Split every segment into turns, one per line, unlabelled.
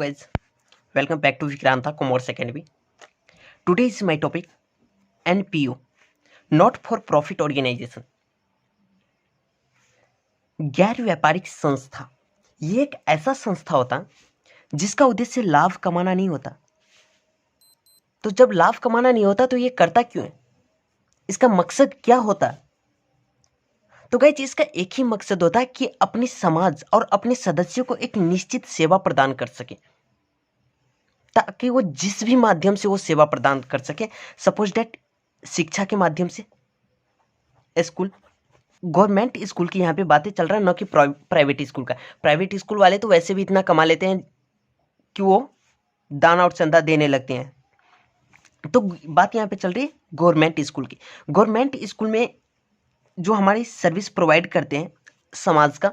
guys, welcome back to Vikrantha Commerce Academy. Today is my topic NPO, Not for Profit Organization. गैर व्यापारिक संस्था ये एक ऐसा संस्था होता जिसका उद्देश्य लाभ कमाना नहीं होता। तो जब लाभ कमाना नहीं होता तो ये करता क्यों है, इसका मकसद क्या होता है? तो गाइस इसका एक ही मकसद होता है कि अपने समाज और अपने सदस्यों को एक निश्चित सेवा प्रदान कर सके, ताकि वो जिस भी माध्यम से वो सेवा प्रदान कर सके। सपोज डेट शिक्षा के माध्यम से, स्कूल, गवर्नमेंट स्कूल की यहाँ पे बातें चल रहा है, न कि प्राइवेट स्कूल का। प्राइवेट स्कूल वाले तो वैसे भी इतना कमा लेते हैं कि वो दाना और चंदा देने लगते हैं। तो बात यहाँ पे चल रही है गवर्नमेंट स्कूल की। गवर्नमेंट स्कूल में जो हमारी सर्विस प्रोवाइड करते हैं समाज का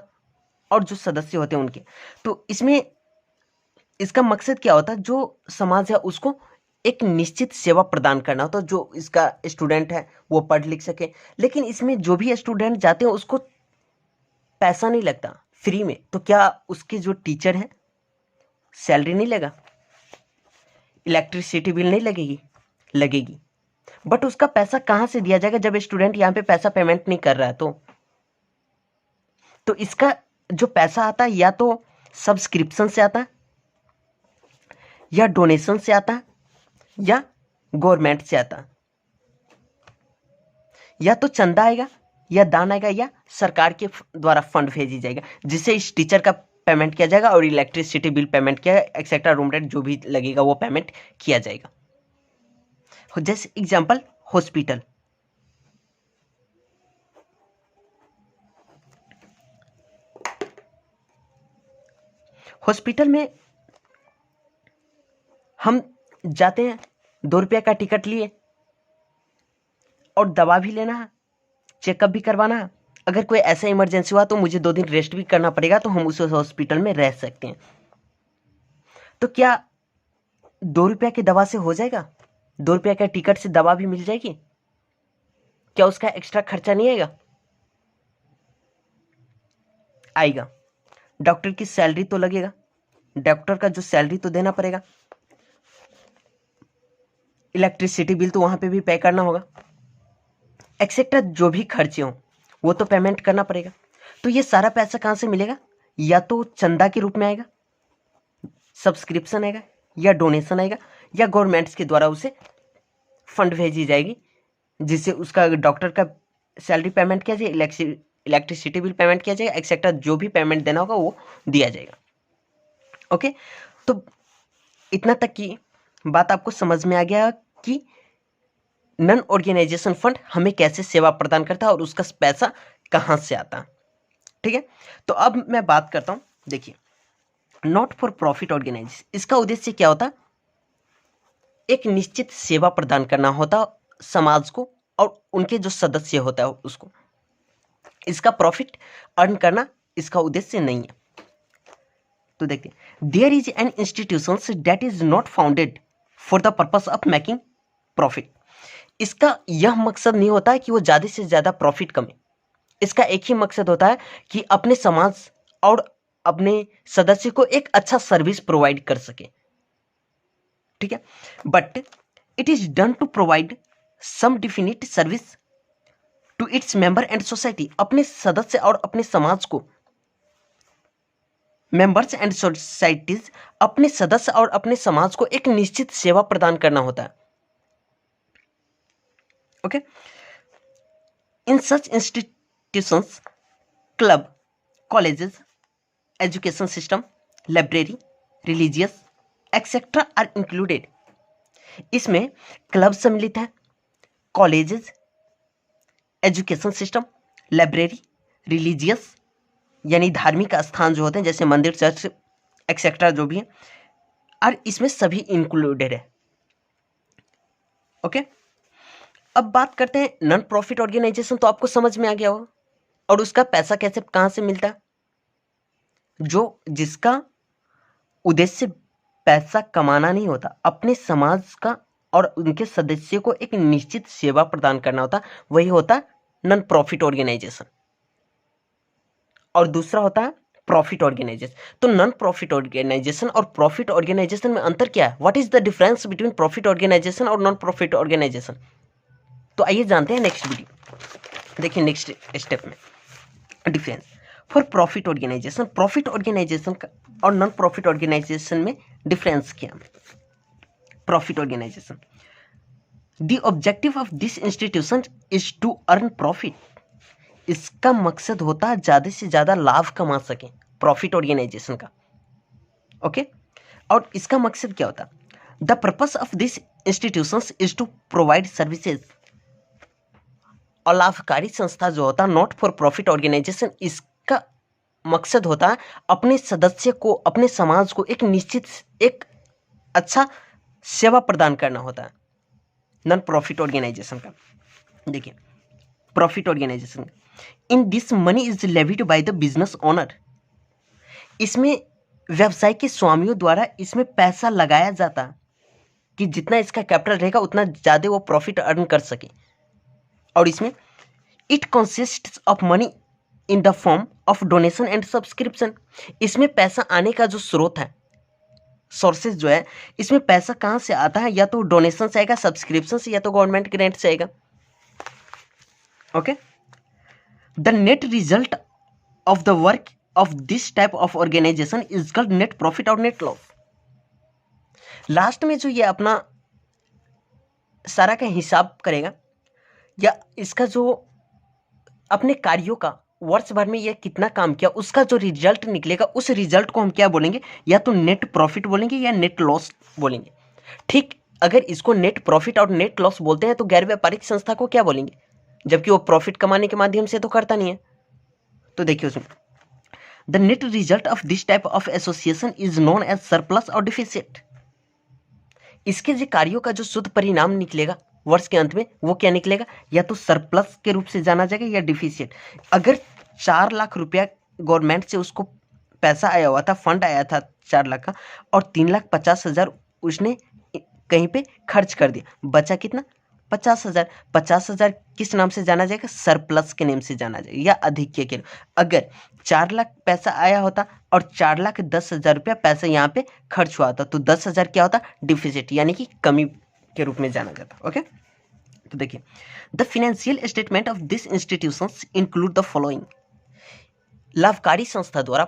और जो सदस्य होते हैं उनके, तो इसमें इसका मकसद क्या होता है? जो समाज है उसको एक निश्चित सेवा प्रदान करना होता है। जो इसका स्टूडेंट है वो पढ़ लिख सके, लेकिन इसमें जो भी स्टूडेंट जाते हैं उसको पैसा नहीं लगता, फ्री में। तो क्या उसके जो टीचर हैं सैलरी नहीं लगा, इलेक्ट्रिसिटी बिल नहीं लगेगी? लगेगी। बट उसका पैसा कहाँ से दिया जाएगा जब स्टूडेंट यहाँ पे पैसा पेमेंट नहीं कर रहा है? तो इसका जो पैसा आता है या तो सब्सक्रिप्शन से आता है, या डोनेशन से आता है, या गवर्नमेंट से आता है। या तो चंदा आएगा, या दान आएगा, या सरकार के द्वारा फंड भेजी जाएगा जिससे इस टीचर का पेमेंट किया जाएगा और इलेक्ट्रिसिटी बिल पेमेंट किया, एक्सेट्रा रूम रेंट जो भी लगेगा वो पेमेंट किया जाएगा। जैसे एग्जांपल हॉस्पिटल, हॉस्पिटल में हम जाते हैं, 2 रुपये का टिकट लिए, और दवा भी लेना है, चेकअप भी करवाना है। अगर कोई ऐसा इमरजेंसी हुआ तो मुझे 2 दिन रेस्ट भी करना पड़ेगा, तो हम उस हॉस्पिटल में रह सकते हैं। तो क्या 2 रुपये की दवा से हो जाएगा? 2 रुपये का टिकट से दवा भी मिल जाएगी? क्या उसका एक्स्ट्रा खर्चा नहीं आएगा? आएगा। डॉक्टर की सैलरी तो लगेगा, डॉक्टर का जो सैलरी तो देना पड़ेगा, इलेक्ट्रिसिटी बिल तो वहां पे भी पे करना होगा, एक्सेट्रा जो भी खर्चे हों वो तो पेमेंट करना पड़ेगा। तो ये सारा पैसा कहाँ से मिलेगा? या तो चंदा के रूप में आएगा, सब्सक्रिप्शन आएगा, या डोनेशन आएगा, या गवर्नमेंट के द्वारा उसे फंड भेजी जाएगी जिससे उसका डॉक्टर का सैलरी पेमेंट किया जाए, इलेक्ट्रिसिटी बिल पेमेंट किया जाएगा, एक्सेट्रा जो भी पेमेंट देना होगा वो दिया जाएगा। ओके, तो इतना तक की बात आपको समझ में आ गया कि नॉन ऑर्गेनाइजेशन फंड हमें कैसे सेवा प्रदान करता है और उसका पैसा कहाँ से आता है। ठीक है, तो अब मैं बात करता हूँ। देखिए, नॉट फॉर प्रॉफिट ऑर्गेनाइजेशन, इसका उद्देश्य क्या होता है? एक निश्चित सेवा प्रदान करना होता समाज को और उनके जो सदस्य होता है उसको। इसका प्रॉफिट अर्न करना इसका उद्देश्य नहीं है। तो देखिए, there is an institution that is not founded for the purpose of making profit. इसका यह मकसद नहीं होता है कि वो ज़्यादा से ज़्यादा प्रॉफिट कमाए। इसका एक ही मकसद होता है कि अपने समाज और अपने सदस्य को एक अच्छा सर्विस प्रोवाइड कर सके। ठीक है, but it is done to provide some definite service to its member and society. अपने सदस्य और अपने समाज को, मेंबर्स एंड सोसाइटीज, अपने सदस्य और अपने समाज को एक निश्चित सेवा प्रदान करना होता है। Okay, in such institutions, club, colleges, education system, library, religious etcetera are included. इसमें क्लब सम्मिलित है, colleges, education system, library, religious यानी धार्मिक स्थान जो होते हैं जैसे मंदिर, चर्च एक्सेट्रा जो भी है, और इसमें सभी इंक्लूडेड है। ओके, अब बात करते हैं नॉन प्रॉफिट ऑर्गेनाइजेशन। तो आपको समझ में आ गया होगा, और उसका पैसा कैसे कहाँ से मिलता है? जो जिसका उद्देश्य पैसा कमाना नहीं होता, अपने समाज का और उनके सदस्यों को एक निश्चित सेवा प्रदान करना होता, वही होता है नॉन प्रॉफिट ऑर्गेनाइजेशन। और दूसरा होता है प्रॉफिट ऑर्गेनाइजेशन। तो नॉन प्रॉफिट ऑर्गेनाइजेशन और प्रॉफिट ऑर्गेनाइजेशन में अंतर क्या है? What is the difference between profit organisation और नॉन प्रॉफिट ऑर्गेनाइजेशन? तो आइए जानते हैं नेक्स्ट वीडियो। देखिए नेक्स्ट स्टेप में difference for profit organisation, profit organisation का और नॉन प्रॉफिट ऑर्गेनाइजेशन में डिफरेंस क्या? Profit organisation, the objective of this institution is to earn profit, इसका मकसद होता है ज्यादा से ज्यादा लाभ कमा सके प्रॉफिट ऑर्गेनाइजेशन का। ओके, और इसका मकसद क्या होता है? The purpose of this institutions is to provide services, और लाभकारी संस्था जो होता है नॉट फॉर प्रॉफिट ऑर्गेनाइजेशन, इसका मकसद होता है अपने सदस्य को, अपने समाज को एक निश्चित एक अच्छा सेवा प्रदान करना होता है नॉन प्रॉफिट ऑर्गेनाइजेशन का। देखिए profit organisation, in this money is levied by the business owner, इसमें व्यवसाय के स्वामियों द्वारा इसमें पैसा लगाया जाता है कि जितना इसका कैपिटल रहेगा उतना ज़्यादा वो प्रॉफिट अर्न कर सके। और इसमें it consist of money in the form of donation and subscription, इसमें पैसा आने का जो स्रोत है, सोर्सेज जो है, इसमें पैसा कहाँ से आता है? या तो डोनेशन से आएगा, सब्सक्रिप्शन से, या तो गवर्नमेंट ग्रांट से आएगा। Okay, the net result of the work of this type of organisation is called net profit और नेट लॉस। लास्ट में जो ये अपना सारा का हिसाब करेगा या इसका जो अपने कार्यों का वर्ष भर में ये कितना काम किया उसका जो रिजल्ट निकलेगा, उस रिजल्ट को हम क्या बोलेंगे? या तो नेट प्रॉफिट बोलेंगे या नेट लॉस बोलेंगे। ठीक, अगर इसको नेट प्रॉफिट और नेट लॉस बोलते हैं तो गैर व्यापारिक संस्था को क्या बोलेंगे? जबकि वो प्रॉफिट कमाने के माध्यम से तो करता नहीं है। तो देखिए उसमें the net result of this type of association is known as surplus और डिफिसिट, इसके जो कार्यों का जो शुद्ध परिणाम निकलेगा वर्ष के अंत में वो क्या निकलेगा? या तो सरप्लस के रूप से जाना जाएगा या डिफिसिट। अगर 4 लाख रुपया गवर्नमेंट से उसको पैसा आया हुआ था, फंड आया था 4 लाख का, और 3,50,000 उसने कहीं पे खर्च कर दिया, बचा कितना? 50,000। 50,000 किस नाम से जाना जाएगा? सरप्लस के नेम से जाना जाएगा या अधिक के। अगर 4 लाख पैसा आया होता और 4,10,000 रुपया पैसा यहाँ पे खर्च हुआ था तो 10,000 क्या होता? डिफिसिट, यानी कि कमी के रूप में जाना जाता। ओके, तो देखिए the financial statement of this institutions include the following, लाभकारी संस्था द्वारा,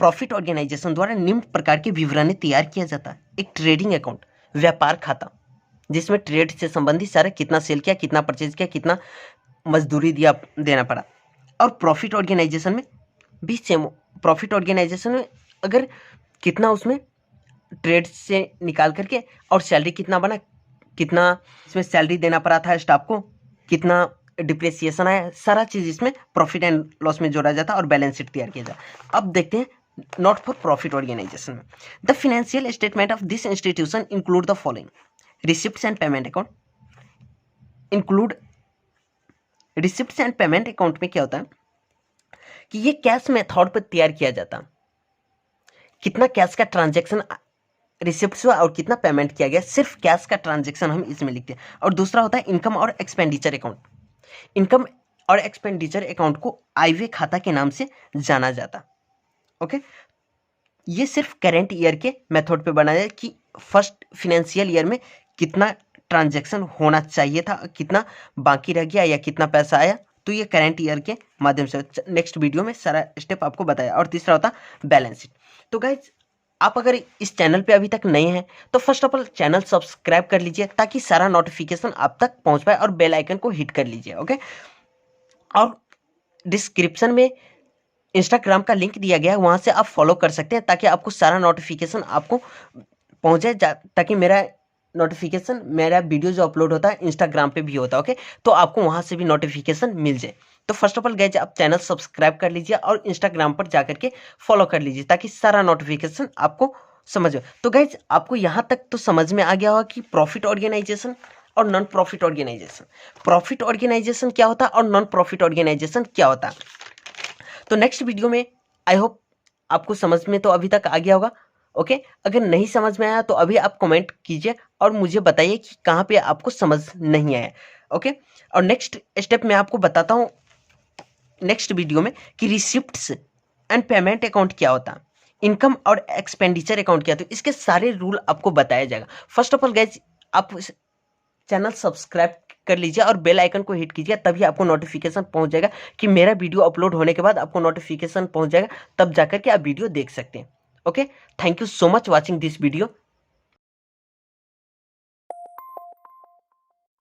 प्रॉफिट ऑर्गेनाइजेशन द्वारा निम्न प्रकार के विवरण तैयार किया जाता है। एक ट्रेडिंग अकाउंट, व्यापार खाता, जिसमें ट्रेड से संबंधित सारा कितना सेल किया, कितना परचेज किया, कितना मजदूरी दिया, देना पड़ा। और प्रॉफिट ऑर्गेनाइजेशन में भी सेम, प्रॉफिट ऑर्गेनाइजेशन में अगर कितना उसमें ट्रेड से निकाल करके और सैलरी कितना बना, कितना इसमें सैलरी देना पड़ा था स्टाफ को, कितना डिप्रिसिएशन आया, सारा चीज़ इसमें प्रॉफिट एंड लॉस में जोड़ा जाता है और बैलेंस शीट तैयार किया जाता। अब देखते हैं नॉट फॉर प्रॉफिट ऑर्गेनाइजेशन में, the financial statement of this institution include the following, receipts and payment account, include receipts and payment account में क्या होता है कि ये कैश मेथड पर तैयार किया जाता है, कितना कैश का ट्रांजैक्शन रिसिप्ट हुआ और कितना पेमेंट किया गया, सिर्फ कैश का ट्रांजैक्शन हम इसमें लिखते हैं। और दूसरा होता है इनकम और एक्सपेंडिचर अकाउंट, इनकम और एक्सपेंडिचर अकाउंट को आयव्यय खाता के नाम से जाना जाता। ओके, ये सिर्फ करेंट ईयर के मेथड पे बनाया है कि फर्स्ट फाइनेंशियल ईयर में कितना ट्रांजैक्शन होना चाहिए था, कितना बाकी रह गया या कितना पैसा आया, तो ये करेंट ईयर के माध्यम से नेक्स्ट वीडियो में सारा स्टेप आपको बताया। और तीसरा होता बैलेंस शीट। तो गाइज आप अगर इस चैनल पे अभी तक नए हैं तो first of all channel subscribe कर लीजिए ताकि सारा नोटिफिकेशन आप तक पहुंच पाए और बेल आइकन को हिट कर लीजिए। ओके, और डिस्क्रिप्शन में इंस्टाग्राम का लिंक दिया गया है, वहां से आप फॉलो कर सकते हैं ताकि आपको सारा नोटिफिकेशन आपको पहुंच जाए, ताकि मेरा नोटिफिकेशन, मेरा वीडियो जो अपलोड होता है इंस्टाग्राम पे भी होता है। ओके, तो आपको वहां से भी नोटिफिकेशन मिल जाए। तो फर्स्ट ऑफ ऑल गाइज आप चैनल सब्सक्राइब कर लीजिए और इंस्टाग्राम पर जाकर के फॉलो कर लीजिए ताकि सारा नोटिफिकेशन आपको समझ हो। तो गाइज आपको यहाँ तक तो समझ में आ गया होगा कि प्रॉफिट ऑर्गेनाइजेशन और non profit organisation, profit organisation क्या होता है और नॉन प्रॉफिट ऑर्गेनाइजेशन क्या होता है। तो नेक्स्ट वीडियो में आई होप आपको समझ में तो अभी तक आ गया होगा। ओके, अगर नहीं समझ में आया तो अभी आप कमेंट कीजिए और मुझे बताइए कि कहाँ पे आपको समझ नहीं आया। ओके, और नेक्स्ट स्टेप में आपको बताता हूँ नेक्स्ट वीडियो में कि रिसिप्ट्स एंड पेमेंट अकाउंट क्या होता है, इनकम और एक्सपेंडिचर अकाउंट क्या, तो इसके सारे रूल आपको बताया जाएगा। फर्स्ट ऑफ ऑल गाइज, आप चैनल सब्सक्राइब कर लीजिए और बेल आइकन को हिट कीजिए, तभी आपको नोटिफिकेशन पहुंच जाएगा कि मेरा वीडियो अपलोड होने के बाद आपको नोटिफिकेशन पहुंच जाएगा, तब जाकर के आप वीडियो देख सकते हैं। Okay, thank you so much watching this video.